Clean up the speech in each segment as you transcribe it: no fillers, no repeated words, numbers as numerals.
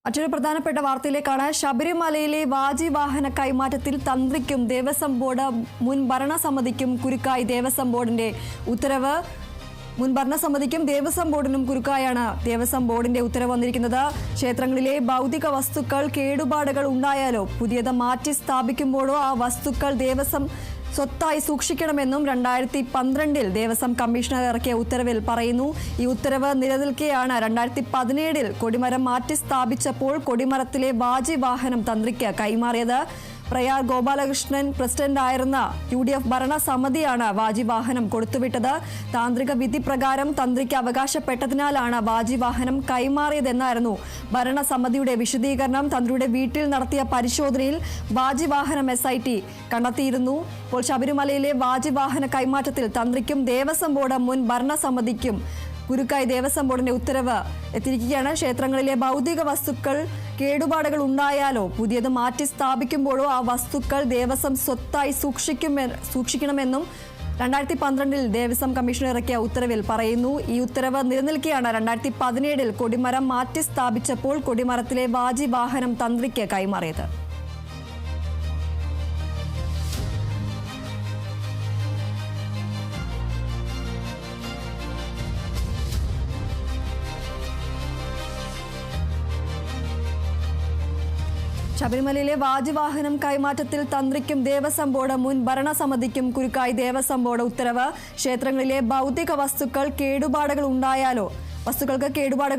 മറ്റൊരു പ്രധാനപ്പെട്ട വാർത്തയിലേക്കാണ്. ശബരിമലയിലെ വാജിവാഹന കൈമാറ്റത്തിൽ തന്ത്രിക്കും ദേവസ്വം ബോർഡ് മുൻ ഭരണസമിതിക്കും കുരുക്കായി ദേവസ്വം ബോർഡിന്റെ ഉത്തരവ്. മുൻ ഭരണസമിതിക്കും ദേവസ്വം ബോർഡിനും കുരുക്കായാണ് ദേവസ്വം ബോർഡിന്റെ ഉത്തരവ് വന്നിരിക്കുന്നത്. ക്ഷേത്രങ്ങളിലെ ഭൗതിക വസ്തുക്കൾ കേടുപാടുകൾ ഉണ്ടായാലോ പുതിയത് മാറ്റി സ്ഥാപിക്കുമ്പോഴോ ആ വസ്തുക്കൾ ദേവസ്വം സ്വത്തായി സൂക്ഷിക്കണമെന്നും 2012 ദേവസ്വം കമ്മീഷണർ ഇറക്കിയ ഉത്തരവിൽ പറയുന്നു. ഈ ഉത്തരവ് നിലനിൽക്കെയാണ് 2017 കൊടിമരം മാറ്റി സ്ഥാപിച്ചപ്പോൾ കൊടിമരത്തിലെ വാജിവാഹനം തന്ത്രിക്ക് കൈമാറിയത്. പ്രയാർ ഗോപാലകൃഷ്ണൻ പ്രസിഡന്റായിരുന്ന UDF ഭരണസമിതിയാണ് വാജിവാഹനം കൊടുത്തുവിട്ടത്. താന്ത്രിക വിധി പ്രകാരം തന്ത്രിക്ക് അവകാശപ്പെട്ടതിനാലാണ് വാജിവാഹനം കൈമാറിയതെന്നായിരുന്നു ഭരണസമിതിയുടെ വിശദീകരണം. തന്ത്രിയുടെ വീട്ടിൽ നടത്തിയ പരിശോധനയിൽ വാജിവാഹനം SIT കണ്ടെത്തിയിരുന്നു. ഇപ്പോൾ ശബരിമലയിലെ വാജിവാഹന കൈമാറ്റത്തിൽ തന്ത്രിക്കും ദേവസ്വം ബോർഡ് മുൻ ഭരണസമിതിക്കും കുരുക്കായി ദേവസ്വം ബോർഡിന്റെ ഉത്തരവ് എത്തിയിരിക്കുകയാണ്. ക്ഷേത്രങ്ങളിലെ ഭൗതിക വസ്തുക്കൾ കേടുപാടുകൾ ഉണ്ടായാലോ പുതിയത് മാറ്റി സ്ഥാപിക്കുമ്പോഴോ ആ വസ്തുക്കൾ ദേവസ്വം സ്വത്തായി സൂക്ഷിക്കണമെന്നും 2012 ദേവസ്വം കമ്മീഷണർ ഇറക്കിയ ഉത്തരവിൽ പറയുന്നു. ഈ ഉത്തരവ് നിലനിൽക്കെയാണ് 2017 കൊടിമരം മാറ്റി സ്ഥാപിച്ചപ്പോൾ കൊടിമരത്തിലെ വാജിവാഹനം തന്ത്രിക്ക് കൈമാറിയത്. ശബരിമലയിലെ വാജിവാഹനം കൈമാറ്റത്തിൽ തന്ത്രിക്കും ദേവസ്വം ബോർഡ് മുൻ ഭരണസമിതിക്കും കുരുക്കായി ദേവസ്വം ബോർഡ് ഉത്തരവ്. ക്ഷേത്രങ്ങളിലെ ഭൗതിക വസ്തുക്കൾക്ക് കേടുപാടുകൾ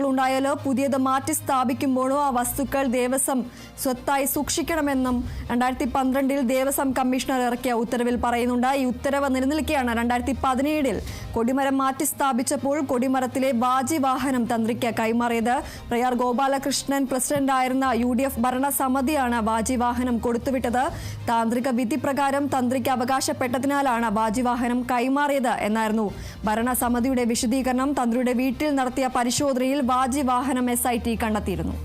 ഉണ്ടായാലോ പുതിയത് മാറ്റി സ്ഥാപിക്കുമ്പോഴോ ആ വസ്തുക്കൾ ദേവസ്വം സ്വത്തായി സൂക്ഷിക്കണമെന്നും 2012 ദേവസ്വം കമ്മീഷണർ ഇറക്കിയ ഉത്തരവിൽ പറയുന്നുണ്ട്. ഈ ഉത്തരവ് നിലനിൽക്കെയാണ് 2017 കൊടിമരം മാറ്റി സ്ഥാപിച്ചപ്പോൾ കൊടിമരത്തിലെ വാജിവാഹനം തന്ത്രിക്ക് കൈമാറിയത്. പ്രയാർ ഗോപാലകൃഷ്ണൻ പ്രസിഡന്റായിരുന്ന UDF ഭരണസമിതിയാണ് വാജിവാഹനം കൊടുത്തുവിട്ടത്. താന്ത്രിക വിധി പ്രകാരം തന്ത്രിക്ക് അവകാശപ്പെട്ടതിനാലാണ് വാജിവാഹനം കൈമാറിയത് എന്നായിരുന്നു ഭരണസമിതിയുടെ വിശദീകരണം. തന്ത്രിയുടെ വീട്ടിൽ നടത്തിയ പരിശോധനയിൽ വാജിവാഹനം SIT കണ്ടെത്തിയിരുന്നു.